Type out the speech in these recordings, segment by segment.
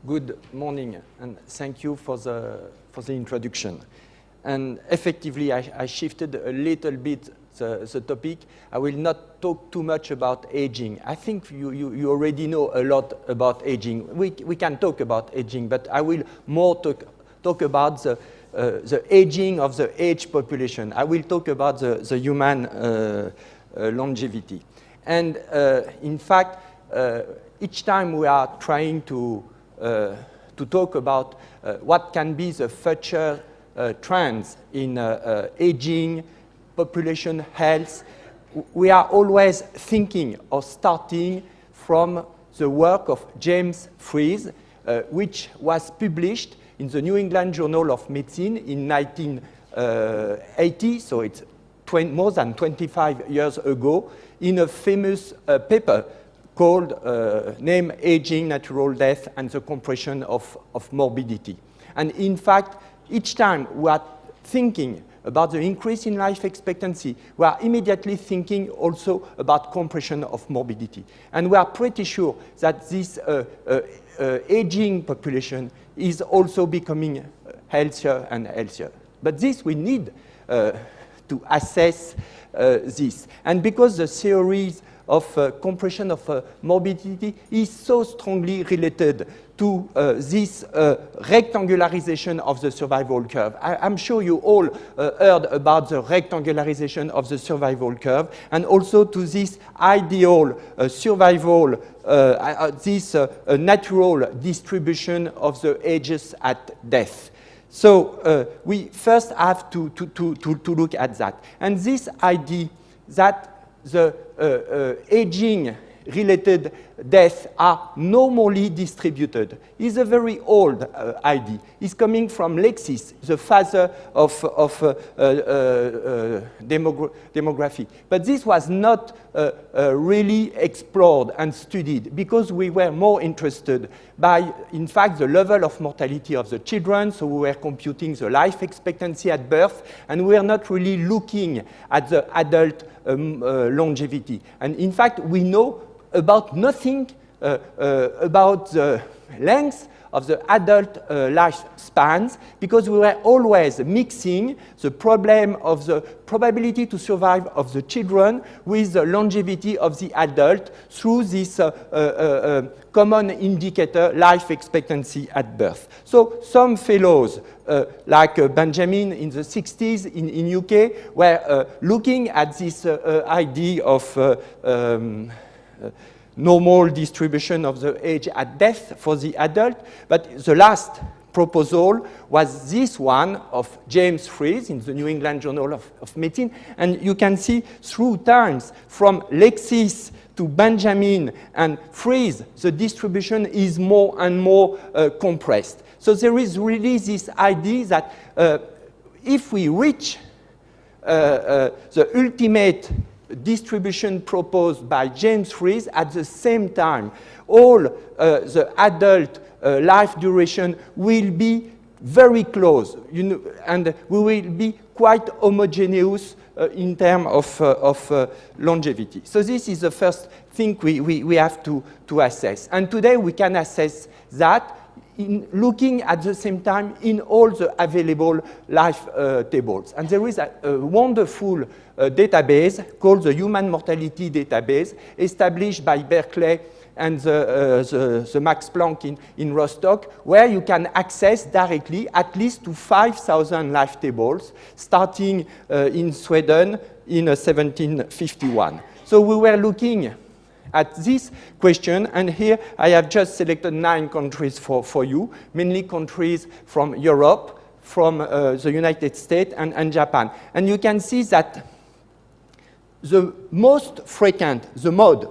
Good morning, and thank you for the introduction. And effectively, I shifted a little bit the topic. I will not talk too much about aging. I think you already know a lot about aging. We can talk about aging, but I will more talk about the aging of the age population. I will talk about the human longevity. And in fact, each time we are trying to talk about what can be the future trends in aging, population health, we are always thinking or starting from the work of James Fries, which was published in the New England Journal of Medicine in 1980, so it's more than 25 years ago, in a famous paper called named Aging, Natural Death, and the Compression of Morbidity. And in fact, each time we are thinking about the increase in life expectancy, we are immediately thinking also about compression of morbidity. And we are pretty sure that this aging population is also becoming healthier and healthier. But this, we need to assess this. And because the theories of compression of morbidity is so strongly related to this rectangularization of the survival curve. I'm sure you all heard about the rectangularization of the survival curve, and also to this ideal survival, this natural distribution of the ages at death. So we first have to look at that. And this idea that the aging-related deaths are normally distributed is a very old idea. It's coming from Lexis, the father of demography. But this was not really explored and studied because we were more interested by, in fact, the level of mortality of the children. So we were computing the life expectancy at birth, and we were not really looking at the adult longevity. And in fact, we know about nothing about the length of the adult lifespans, because we were always mixing the problem of the probability to survive of the children with the longevity of the adult through this common indicator, life expectancy at birth. So some fellows, like Benjamin in the 60s in UK, were looking at this idea of normal distribution of the age at death for the adult, but the last proposal was this one of James Fries in the New England Journal of Medicine, and you can see through times from Lexis to Benjamin and Fries, the distribution is more and more compressed. So there is really this idea that if we reach the ultimate distribution proposed by James Fries, at the same time, all the adult life duration will be very close, and we will be quite homogeneous in terms of longevity. So this is the first thing we have to assess. And today we can assess that in looking at the same time in all the available life tables. And there is a wonderful database called the Human Mortality Database, established by Berkeley and the Max Planck in Rostock, where you can access directly at least to 5,000 life tables, starting in Sweden in 1751. So we were looking at this question, and here I have just selected 9 countries for you, mainly countries from Europe, from the United States, and Japan. And you can see that the most frequent, the mode,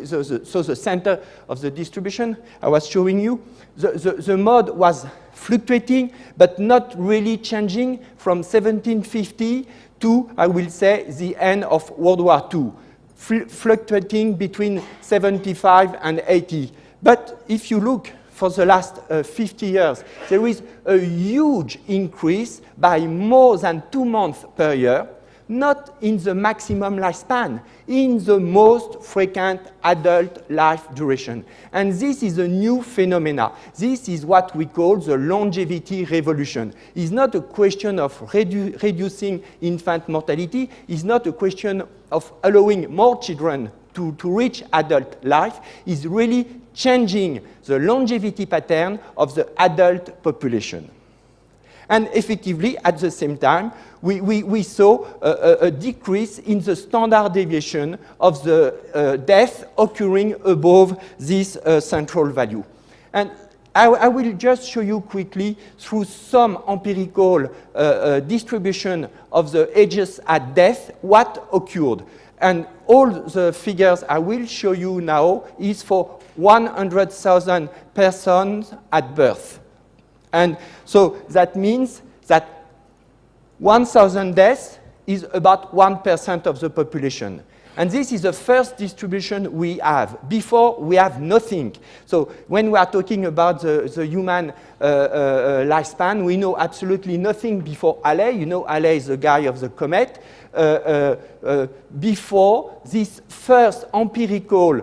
so the center of the distribution I was showing you, the mode was fluctuating, but not really changing from 1750 to, I will say, the end of World War II. Fluctuating between 75 and 80. But if you look for the last 50 years, there is a huge increase by more than 2 months per year. not in the maximum lifespan, in the most frequent adult life duration. And this is a new phenomena. This is what we call the longevity revolution. It's not a question of reducing infant mortality. It's not a question of allowing more children to reach adult life. It's really changing the longevity pattern of the adult population. And effectively, at the same time, we saw a decrease in the standard deviation of the death occurring above this central value. And I will just show you quickly through some empirical distribution of the ages at death what occurred. And all the figures I will show you now is for 100,000 persons at birth. And so that means that 1,000 deaths is about 1% of the population. And this is the first distribution we have. Before, we have nothing. So when we are talking about the human lifespan, we know absolutely nothing before Halley. You know, Halley is the guy of the comet. Before this first empirical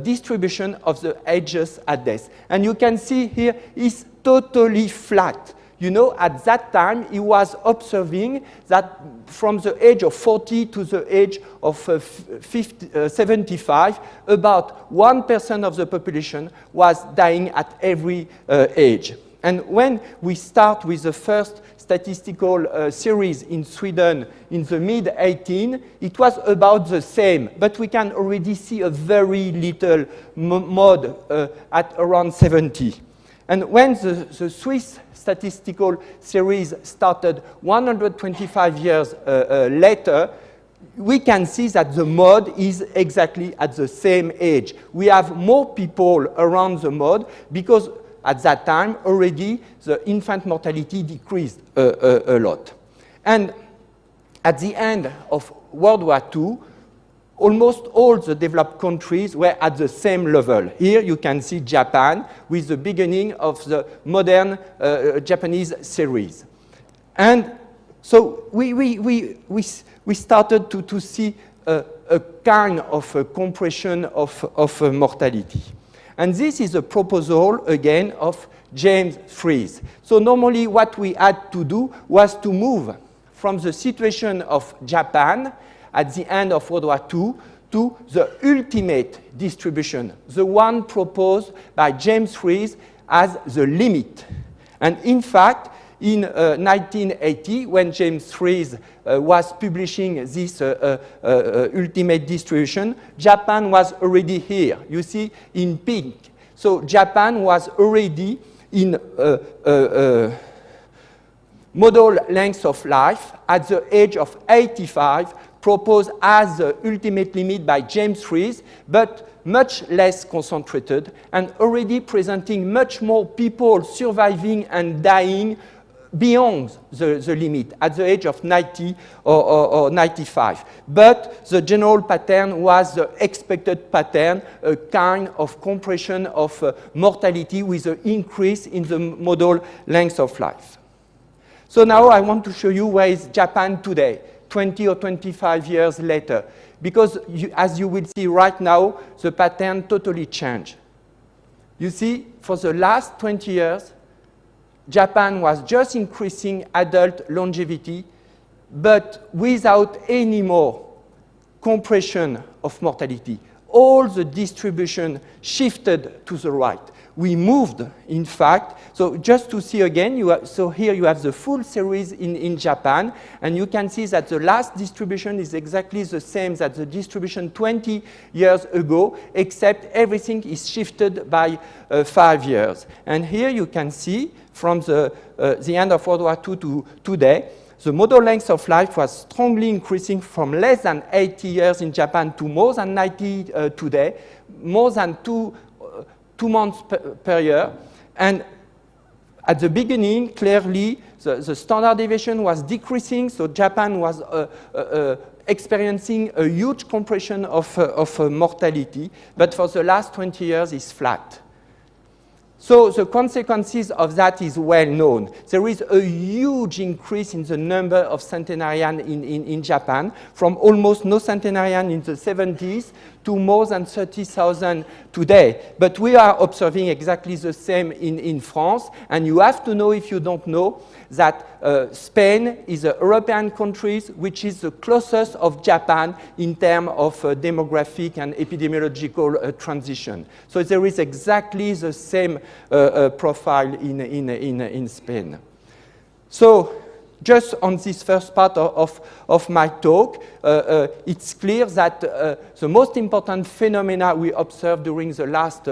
distribution of the ages at death. And you can see here is totally flat. You know, at that time, he was observing that from the age of 40 to the age of 75, about 1% of the population was dying at every age. And when we start with the first statistical series in Sweden in the mid-18, it was about the same, but we can already see a very little mode at around 70. And when the Swiss statistical series started 125 years later, we can see that the mode is exactly at the same age. We have more people around the mode because at that time already the infant mortality decreased a lot. And at the end of World War II, almost all the developed countries were at the same level. Here you can see Japan with the beginning of the modern Japanese series. And so we started to see a kind of a compression of mortality. And this is a proposal, again, of James Fries. So normally what we had to do was to move from the situation of Japan at the end of World War II to the ultimate distribution, the one proposed by James Fries as the limit. And in fact, in 1980, when James Fries was publishing this ultimate distribution, Japan was already here, you see, in pink. So Japan was already in model length of life at the age of 85, proposed as the ultimate limit by James Fries, but much less concentrated and already presenting much more people surviving and dying beyond the limit at the age of 90 or 95. But the general pattern was the expected pattern, a kind of compression of mortality with an increase in the model length of life. So now I want to show you where is Japan today, 20 or 25 years later, because as you will see right now, the pattern totally changed. You see, for the last 20 years, Japan was just increasing adult longevity, but without any more compression of mortality. All the distribution shifted to the right. We moved, in fact, so just to see again, so here you have the full series in Japan, and you can see that the last distribution is exactly the same as the distribution 20 years ago, except everything is shifted by 5 years. And here you can see from the end of World War II to today, the model length of life was strongly increasing from less than 80 years in Japan to more than 90 today, more than two months per year. And at the beginning, clearly, the standard deviation was decreasing, so Japan was experiencing a huge compression of mortality, but for the last 20 years, it's flat. So the consequences of that is well known. There is a huge increase in the number of centenarians in Japan, from almost no centenarian in the 70s to more than 30,000 today. But we are observing exactly the same in France, and you have to know, if you don't know, that Spain is a European country which is the closest of Japan in terms of demographic and epidemiological transition. So there is exactly the same profile in Spain. So just on this first part of my talk, it's clear that the most important phenomena we observed during the last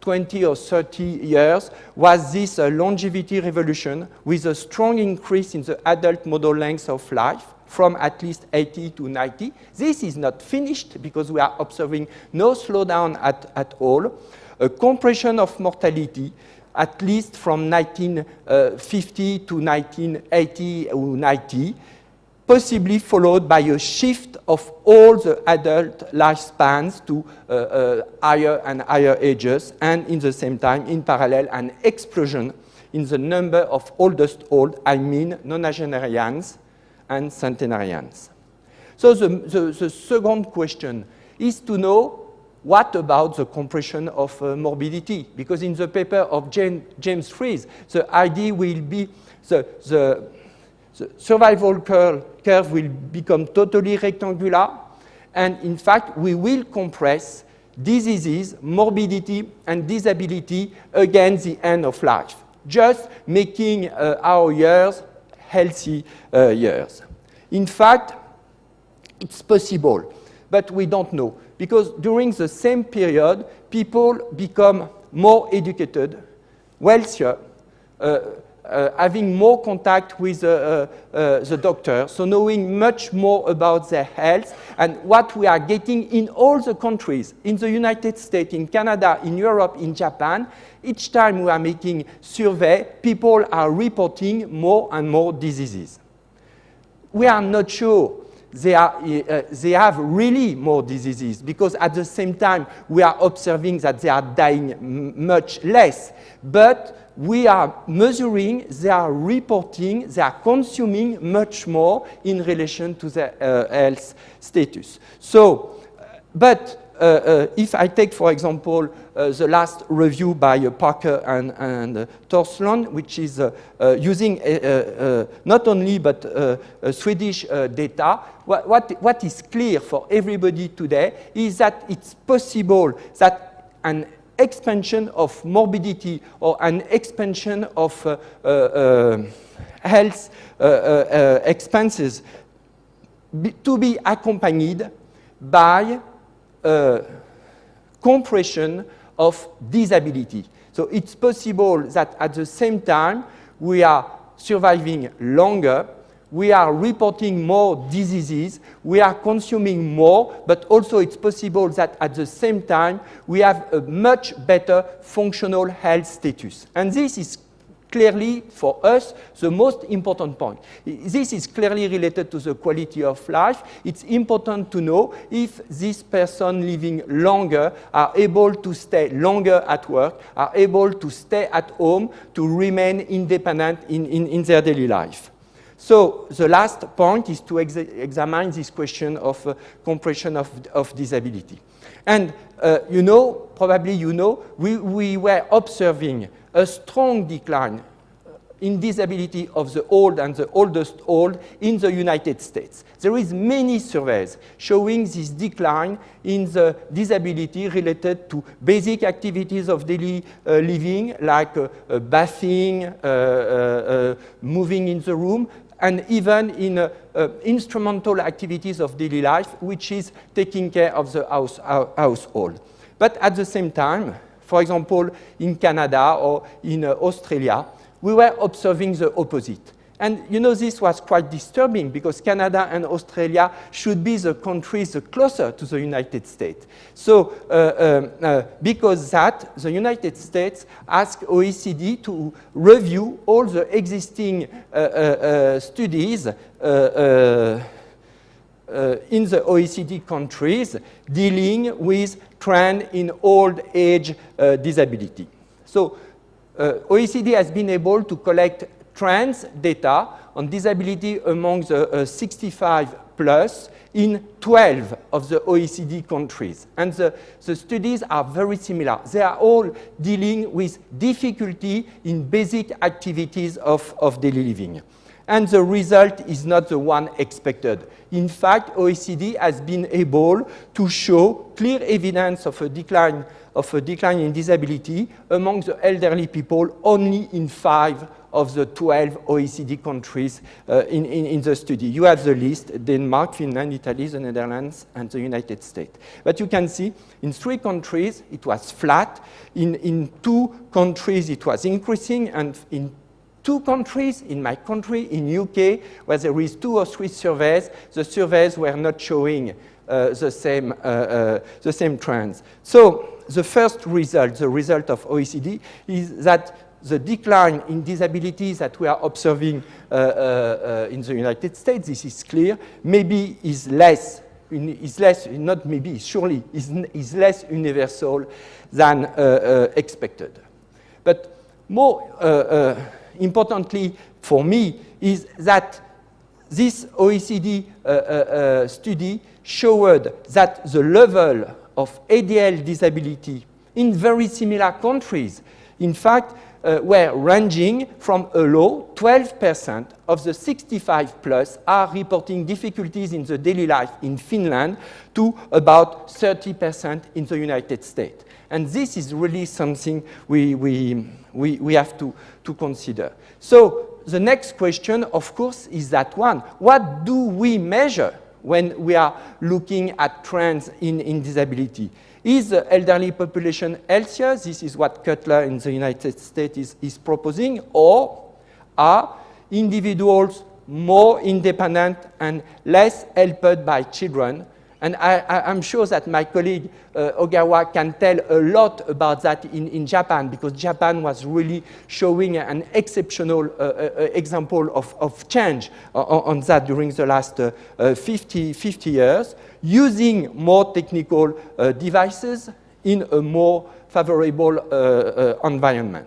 20 or 30 years was this longevity revolution with a strong increase in the adult model length of life from at least 80 to 90. This is not finished because we are observing no slowdown at all. A compression of mortality, at least from 1950 to 1980 or 90, possibly followed by a shift of all the adult lifespans to higher and higher ages, and in the same time, in parallel, an explosion in the number of oldest old, I mean nonagenarians and centenarians. So the second question is to know, what about the compression of morbidity? Because in the paper of James Fries, the idea will be the survival curve will become totally rectangular, and in fact, we will compress diseases, morbidity, and disability against the end of life, just making our years healthy years. In fact, it's possible, but we don't know, because during the same period, people become more educated, wealthier, having more contact with the doctor, so knowing much more about their health, and what we are getting in all the countries, in the United States, in Canada, in Europe, in Japan, each time we are making survey, people are reporting more and more diseases. We are not sure they have really more diseases, because at the same time we are observing that they are dying much less, but we are measuring, they are reporting, they are consuming much more in relation to their health status. So, but if I take, for example, the last review by Parker and Torsland, which is using not only but Swedish data, what is clear for everybody today is that it's possible that an expansion of morbidity or an expansion of health expenses to be accompanied by compression of disability. So it's possible that at the same time we are surviving longer, we are reporting more diseases, we are consuming more, but also it's possible that at the same time we have a much better functional health status. And this is clearly, for us, the most important point. This is clearly related to the quality of life. It's important to know if this person living longer are able to stay longer at work, are able to stay at home, to remain independent in their daily life. So the last point is to examine this question of compression of disability. And you know, probably you know, we were observing a strong decline in disability of the old and the oldest old in the United States. There is many surveys showing this decline in the disability related to basic activities of daily living, like bathing, moving in the room, and even in instrumental activities of daily life, which is taking care of the household. But at the same time, for example, in Canada or in Australia, we were observing the opposite. And you know, this was quite disturbing because Canada and Australia should be the countries closer to the United States. So because that, the United States asked OECD to review all the existing studies in the OECD countries dealing with trend in old age disability. So OECD has been able to collect trends data on disability among the 65 plus in 12 of the OECD countries. And the studies are very similar. They are all dealing with difficulty in basic activities of daily living. And the result is not the one expected. In fact, OECD has been able to show clear evidence of a decline in disability among the elderly people only in 5 of the 12 OECD countries in the study. You have the list: Denmark, Finland, Italy, the Netherlands, and the United States. But you can see in 3 countries it was flat. In 2 countries it was increasing, and in 2 countries, in my country, in UK, where there is 2 or 3 surveys, the surveys were not showing the same trends. So the first result, the result of OECD, is that the decline in disabilities that we are observing in the United States, this is clear, maybe is less, not maybe, surely, is less universal than expected. But more importantly for me is that this OECD study showed that the level of ADL disability in very similar countries, in fact, were ranging from a low 12% of the 65 plus are reporting difficulties in the daily life in Finland to about 30% in the United States. And this is really something we have to consider. So the next question, of course, is that one. What do we measure when we are looking at trends in disability? Is the elderly population healthier? This is what Cutler in the United States is proposing. Or are individuals more independent and less helped by children? And I'm sure that my colleague Ogawa can tell a lot about that in Japan, because Japan was really showing an exceptional example of change on that during the last 50 years, using more technical devices in a more favorable environment.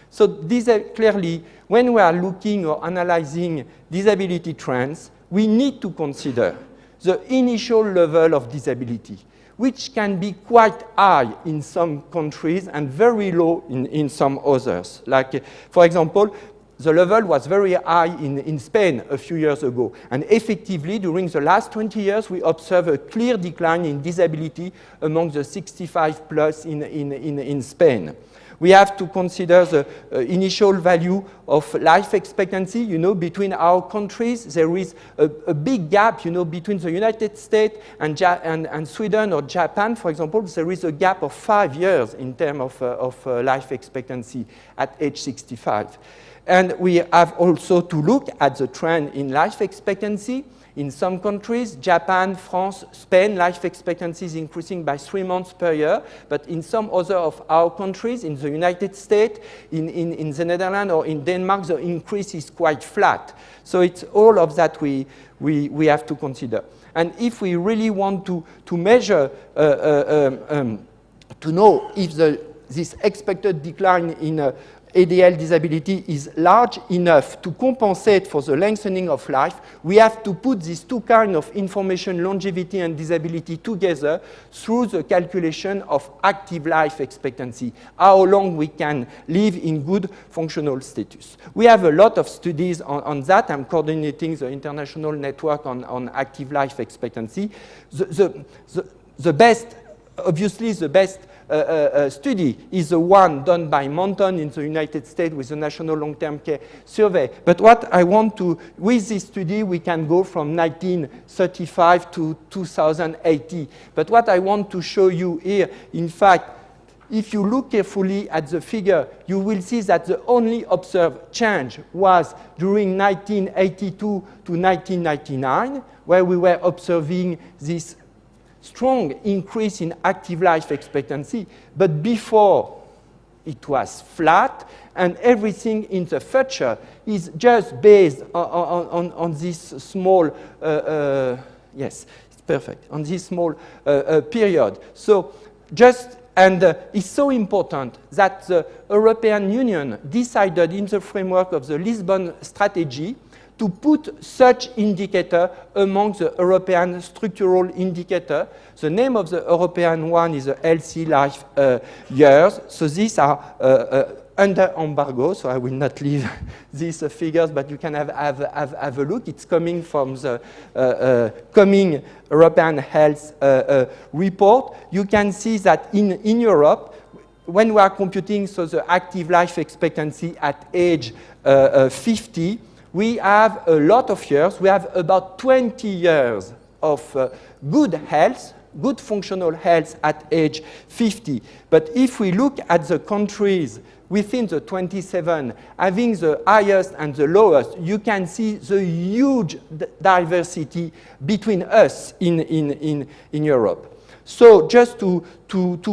So these are clearly, when we are looking or analyzing disability trends, we need to consider the initial level of disability, which can be quite high in some countries and very low in some others. Like, for example, the level was very high in Spain a few years ago. And effectively, during the last 20 years, we observe a clear decline in disability among the 65 plus in Spain. We have to consider the initial value of life expectancy. You know, between our countries, there is a big gap, you know, between the United States and Sweden or Japan, for example. There is a gap of 5 years in terms of life expectancy at age 65. And we have also to look at the trend in life expectancy. In some countries, Japan, France, Spain, life expectancy is increasing by 3 months per year. But in some other of our countries, in the United States, in the Netherlands, or in Denmark, the increase is quite flat. So it's all of that we have to consider. And if we really want to measure, to know if this expected decline in ADL disability is large enough to compensate for the lengthening of life, we have to put these 2 kinds of information, longevity and disability, together through the calculation of active life expectancy, how long we can live in good functional status. We have a lot of studies on that. I'm coordinating the international network on active life expectancy. The best, obviously the best study is the one done by Mountain in the United States with the National Long-Term Care Survey. But what I want to, with this study, we can go from 1935 to 2080. But what I want to show you here, in fact, if you look carefully at the figure, you will see that the only observed change was during 1982 to 1999, where we were observing this strong increase in active life expectancy, but before it was flat, and everything in the future is just based on this small, yes, it's perfect, on this small period. So just And it's so important that the European Union decided in the framework of the Lisbon strategy to put such indicator among the European structural indicator. The name of the European one is the healthy life years. So these are under embargo, so I will not leave these figures, but you can have a look. It's coming from the coming European Health report. You can see that in Europe, when we are computing so the active life expectancy at age 50, we have a lot of years. We have about 20 years of good health, good functional health at age 50. But if we look at the countries within the 27, having the highest and the lowest, you can see the huge diversity between us in Europe. So just to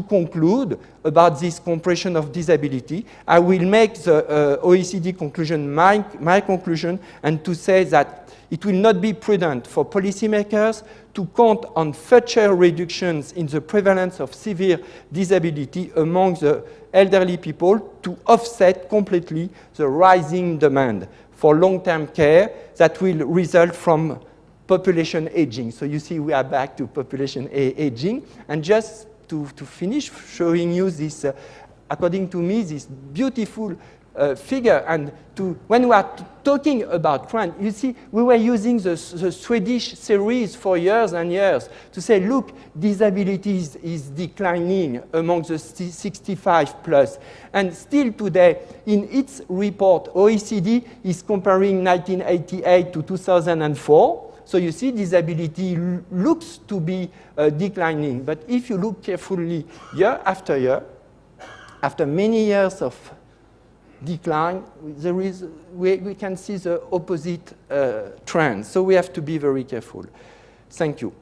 conclude about this compression of disability, I will make the OECD conclusion my conclusion, and to say that it will not be prudent for policymakers to count on future reductions in the prevalence of severe disability among the elderly people to offset completely the rising demand for long-term care that will result from population aging. So you see we are back to population aging. And just to finish showing you this, according to me, this beautiful figure, and when we are talking about trend, you see, we were using the Swedish series for years and years to say, look, disability is declining among the 65 plus. And still today, in its report, OECD is comparing 1988 to 2004. So you see, disability looks to be declining. But if you look carefully year, after many years of decline, we can see the opposite trend. So we have to be very careful. Thank you.